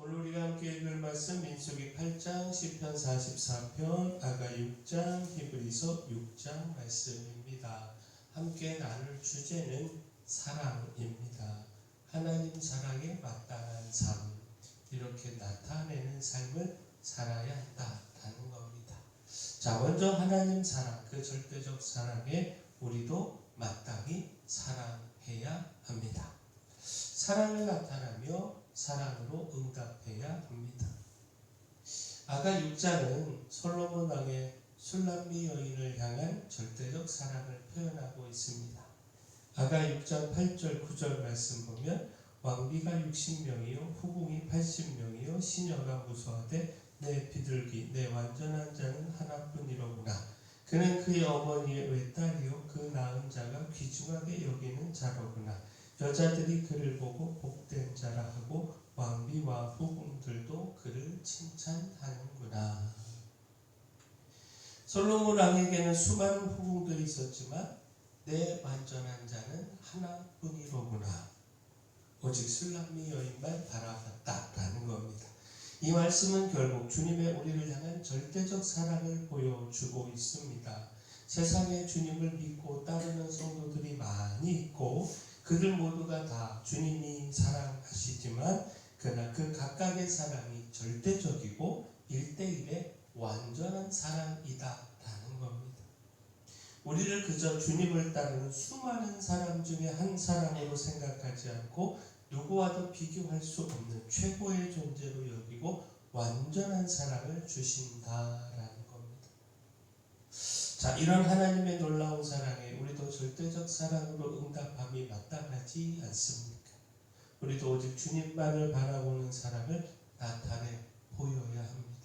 오늘 우리가 함께 읽을 말씀 민수기 8장, 시편 44편, 아가 6장, 히브리서 6장 말씀입니다. 함께 나눌 주제는 사랑입니다. 하나님 사랑에 마땅한 삶, 이렇게 나타내는 삶을 살아야 한다라는 겁니다. 자, 먼저 하나님 사랑, 그 절대적 사랑에 우리도 마땅히 사랑해야 합니다. 사랑을 나타나며 사랑으로 응답해야 합니다. 아가 6장은 솔로몬 왕의 술람미 여인을 향한 절대적 사랑을 표현하고 있습니다. 아가 6장 8절 9절 말씀 보면 왕비가 60명이요 후궁이 80명이요 시녀가 무수하되 내 비둘기 내 완전한 자는 하나뿐이로구나. 그는 그의 어머니의 외딸이요 그 낳은 자가 귀중하게 여기는 자로구나. 여자들이 그를 보고 복된 자라 하고 왕비와 후궁들도 그를 칭찬하는구나. 솔로몬 왕에게는 수많은 후궁들이 있었지만 내 완전한 자는 하나뿐이로구나. 오직 술람미 여인만 바라봤다라는 겁니다. 이 말씀은 결국 주님의 우리를 향한 절대적 사랑을 보여주고 있습니다. 세상에 주님을 믿고 따르는 성도들이 많이 있고 그들 모두가 다 주님이 사랑하시지만 그러나 그 각각의 사랑이 절대적이고 1대1의 완전한 사랑이다라는 겁니다. 우리를 그저 주님을 따르는 수많은 사람 중에 한 사람으로 생각하지 않고 누구와도 비교할 수 없는 최고의 존재로 여기고 완전한 사랑을 주신다라는 겁니다. 자, 이런 하나님의 놀라운 사랑에 우리도 절대적 사랑으로 응답함이 마땅하지 않습니까? 우리도 오직 주님만을 바라보는 사랑을 나타내 보여야 합니다.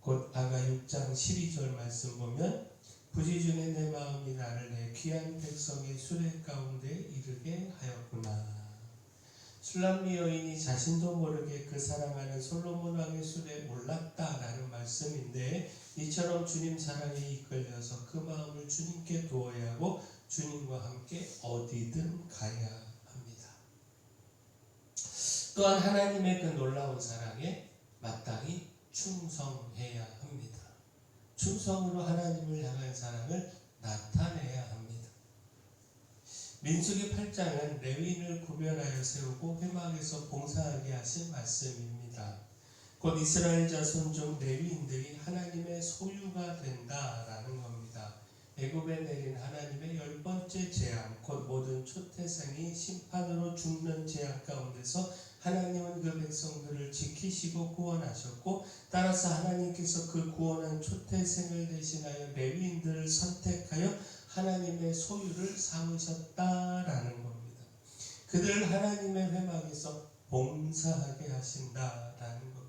곧 아가 6장 12절 말씀 보면 부지중에 내 마음이 나를 내 귀한 백성의 수레 가운데 이르게 하였구나. 술람미 여인이 자신도 모르게 그 사랑하는 솔로몬 왕의 수레에 올랐다라는 말씀인데 이처럼 주님 사랑에 이끌려서 그 마음을 주님께 두어야 하고 주님과 함께 어디든 가야 합니다. 또한 하나님의 그 놀라운 사랑에 마땅히 충성해야 합니다. 충성으로 하나님을 향한 사랑을 나타내야 합니다. 민수기 8장은 레위인을 구별하여 세우고 회막에서 봉사하게 하신 말씀입니다. 곧 이스라엘 자손 중 레위인들이 하나님의 소유가 된다라는 겁니다. 애굽에 내린 하나님의 10번째 재앙, 곧 모든 초태생이 심판으로 죽는 재앙 가운데서 하나님은 그 백성들을 지키시고 구원하셨고 따라서 하나님께서 그 구원한 초태생을 대신하여 레위인들을 선택하여 하나님의 소유를 삼으셨다라는 겁니다. 그들을 하나님의 회막에서 봉사하게 하신다라는 겁니다.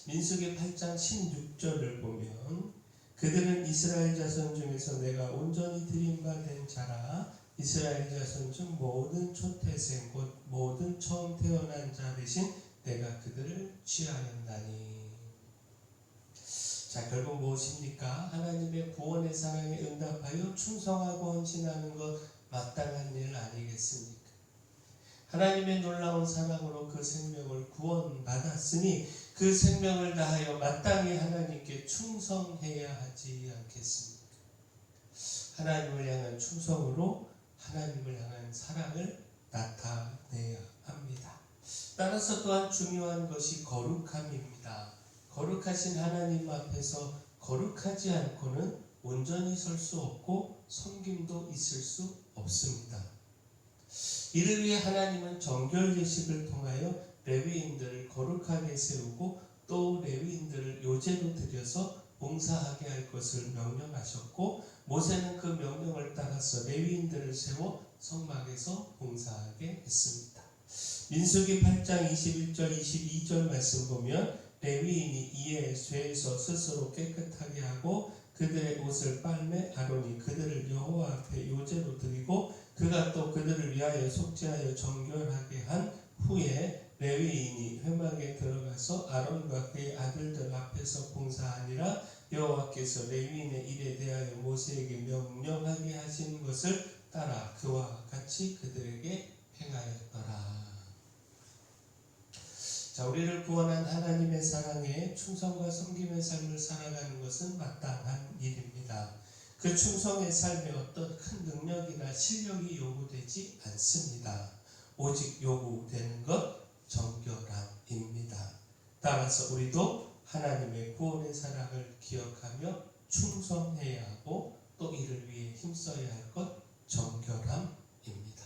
민수기 8장 16절을 보면 그들은 이스라엘 자손 중에서 내가 온전히 드림받은 자라 이스라엘 자손 중 모든 초태생 곧 모든 처음 태어난 자 대신 내가 그들을 취하였나니. 자, 결국 무엇입니까? 하나님의 구원의 사랑에 응답하여 충성하고 헌신하는 것 마땅한 일 아니겠습니까? 하나님의 놀라운 사랑으로 그 생명을 구원받았으니 그 생명을 다하여 마땅히 하나님께 충성해야 하지 않겠습니까? 하나님을 향한 충성으로 하나님을 향한 사랑을 나타내야 합니다. 따라서 또한 중요한 것이 거룩함입니다. 거룩하신 하나님 앞에서 거룩하지 않고는 온전히 설 수 없고 섬김도 있을 수 없습니다. 이를 위해 하나님은 정결 예식을 통하여 레위인들을 거룩하게 세우고 또 레위인들을 요제로 드려서 봉사하게 할 것을 명령하셨고 모세는 그 명령을 따라서 레위인들을 세워 성막에서 봉사하게 했습니다. 민수기 8장 21절 22절 말씀 보면 레위인이 이에 쇠에서 스스로 깨끗하게 하고 그들의 옷을 빨매 아론이 그들을 여호와 앞에 요제로 드리고 그가 또 그들을 위하여 속죄하여 정결하게 한 후에 레위인이 회막에 들어가서 아론과 그의 아들들 앞에서 봉사하니라. 여호와께서 레위인의 일에 대하여 모세에게 명령하게 하신 것을 따라 그와 같이 그들에게 행하였더라. 자, 우리를 구원한 하나님의 사랑에 충성과 섬김의 삶을 살아가는 것은 마땅한 일입니다. 그 충성의 삶에 어떤 큰 능력이나 실력이 요구되지 않습니다. 오직 요구되는 것 정결함입니다. 따라서 우리도 하나님의 구원의 사랑을 기억하며 충성해야 하고 또 이를 위해 힘써야 할 것 정결함입니다.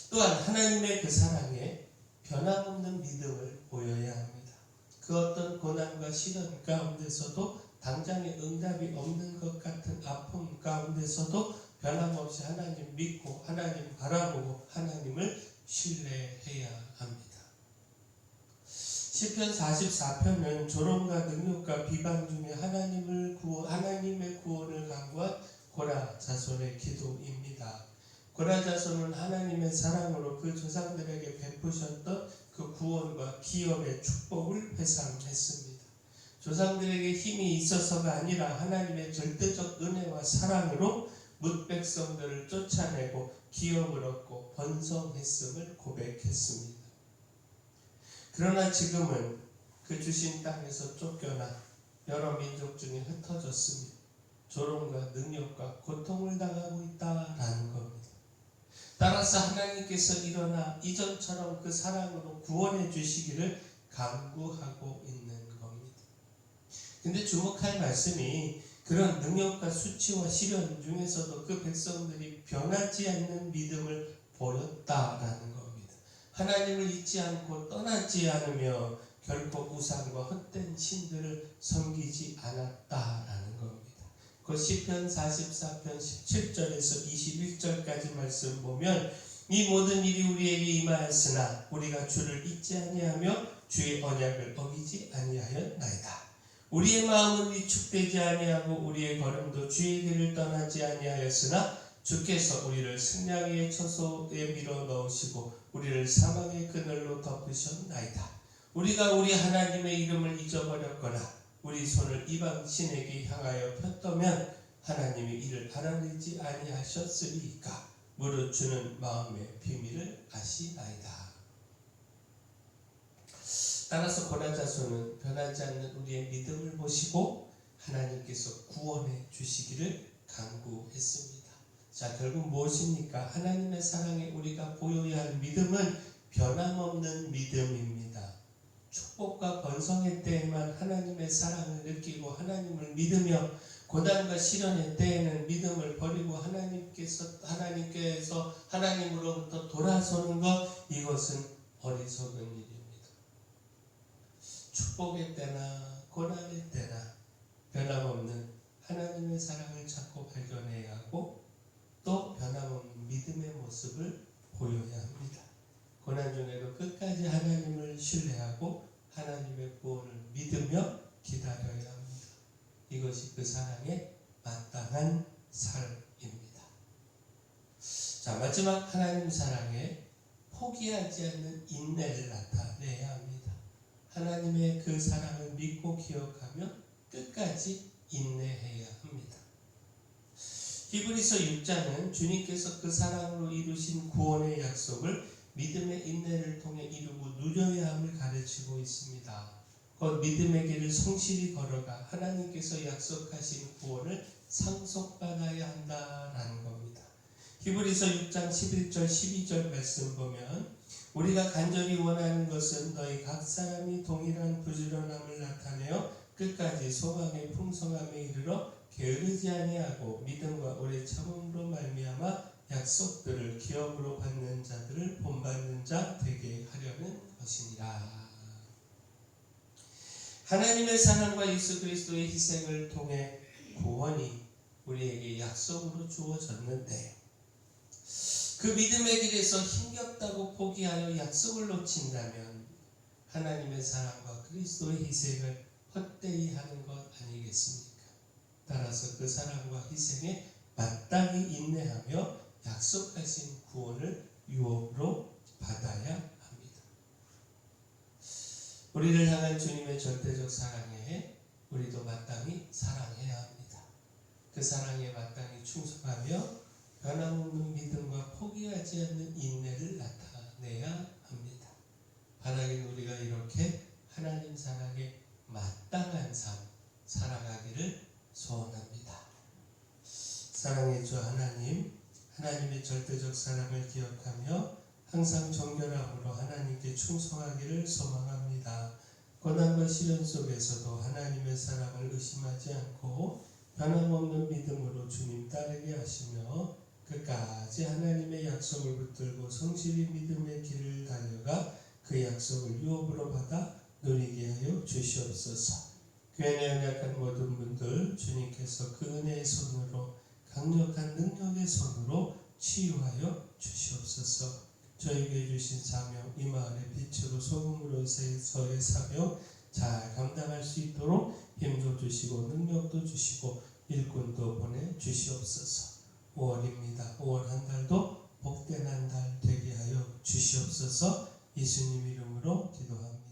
또한 하나님의 그 사랑에 변함없는 믿음을 보여야 합니다. 그 어떤 고난과 시련 가운데서도 당장의 응답이 없는 것 같은 아픔 가운데서도 변함없이 하나님 믿고 하나님 바라보고 하나님을 신뢰해야 합니다. 시편 44편은 조롱과 능욕과 비방 중에 하나님의 구원을 간구한 고라 자손의 기도입니다. 고라 자손은 하나님의 사랑으로 그 조상들에게 베푸셨던 그 구원과 기업의 축복을 회상했습니다. 조상들에게 힘이 있어서가 아니라 하나님의 절대적 은혜와 사랑으로 뭇 백성들을 쫓아내고 기업을 얻고 번성했음을 고백했습니다. 그러나 지금은 그 주신 땅에서 쫓겨나 여러 민족 중에 흩어졌습니다. 조롱과 능력과 고통을 당하고 있다라는 겁니다. 따라서 하나님께서 일어나 이전처럼 그 사랑으로 구원해 주시기를 간구하고 있는 겁니다. 근데 주목할 말씀이 그런 능력과 수치와 시련 중에서도 그 백성들이 변하지 않는 믿음을 보였다라는 겁니다. 하나님을 잊지 않고 떠나지 않으며 결코 우상과 헛된 신들을 섬기지 않았다라는 겁니다. 그 시편 44편 17절에서 21절까지 말씀 보면 이 모든 일이 우리에게 임하였으나 우리가 주를 잊지 아니하며 주의 언약을 어기지 아니하였나이다. 우리의 마음은 위축되지 아니하고 우리의 걸음도 주의 길을 떠나지 아니하였으나 주께서 우리를 승량의 처소에 밀어 넣으시고 우리를 사망의 그늘로 덮으셨나이다. 우리가 우리 하나님의 이름을 잊어버렸거나 우리 손을 이방 신에게 향하여 폈다면 하나님이 이를 알아내지 아니하셨으리이까. 무릇 주는 마음의 비밀을 아시나이다. 따라서 고라 자손은 변하지 않는 우리의 믿음을 보시고 하나님께서 구원해 주시기를 간구했습니다. 자, 결국 무엇입니까? 하나님의 사랑에 우리가 보여야 할 믿음은 변함없는 믿음입니다. 축복과 번성의 때에만 하나님의 사랑을 느끼고 하나님을 믿으며 고난과 시련의 때에는 믿음을 버리고 하나님으로부터 돌아서는 것, 이것은 어리석은 일입니다. 축복의 때나 고난의 때나 변함없는 하나님의 사랑을 찾고 발견해야 하고 또 변함없는 믿음의 모습을 보여야 합니다. 고난 중에도 끝까지 하나님을 신뢰하고 하나님의 구원을 믿으며 기다려야 합니다. 이것이 그 사랑의 마땅한 삶입니다. 자, 마지막 하나님 사랑에 포기하지 않는 인내를 나타내야 합니다. 하나님의 그 사랑을 믿고 기억하며 끝까지 인내해야 합니다. 히브리서 6장은 주님께서 그 사랑으로 이루신 구원의 약속을 믿음의 인내를 통해 이루고 누려야 함을 가르치고 있습니다. 곧 믿음의 길을 성실히 걸어가 하나님께서 약속하신 구원을 상속받아야 한다라는 겁니다. 히브리서 6장 11절 12절 말씀 보면 우리가 간절히 원하는 것은 너희 각 사람이 동일한 부지런함을 나타내어 끝까지 소망의 풍성함에 이르러 게으르지 아니하고 믿음과 오래 참음으로 말미암아 약속들을 기업으로 받는 자들을 본받는 자 되게 하려는 것이니라. 하나님의 사랑과 예수 그리스도의 희생을 통해 구원이 우리에게 약속으로 주어졌는데 그 믿음의 길에서 힘겹다고 포기하여 약속을 놓친다면 하나님의 사랑과 그리스도의 희생을 헛되이 하는 것 아니겠습니까? 따라서 그 사랑과 희생에 마땅히 인내하며 약속하신 구원을 유업으로 받아야 합니다. 우리를 향한 주님의 절대적 사랑에 우리도 마땅히 사랑해야 합니다. 그 사랑에 마땅히 충성하며 변함없는 믿음과 포기하지 않는 인내를 나타내야 합니다. 바라긴 사랑의 주 하나님의 절대적 사랑을 기억하며 항상 정결함으로 하나님께 충성하기를 소망합니다. 고난과 시련 속에서도 하나님의 사랑을 의심하지 않고 변함없는 믿음으로 주님 따르게 하시며 끝까지 하나님의 약속을 붙들고 성실히 믿음의 길을 달려가 그 약속을 유업으로 받아 누리게 하여 주시옵소서. 교회에 연약한 모든 분들 주님께서 그 은혜의 손으로 강력한 능력의 손으로 치유하여 주시옵소서. 저에게 주신 사명, 이 마을의 빛으로 소금으로서의 사명 잘 감당할 수 있도록 힘도 주시고 능력도 주시고 일꾼도 보내주시옵소서. 5월입니다. 5월 한 달도 복된 한 달 되게 하여 주시옵소서. 예수님 이름으로 기도합니다.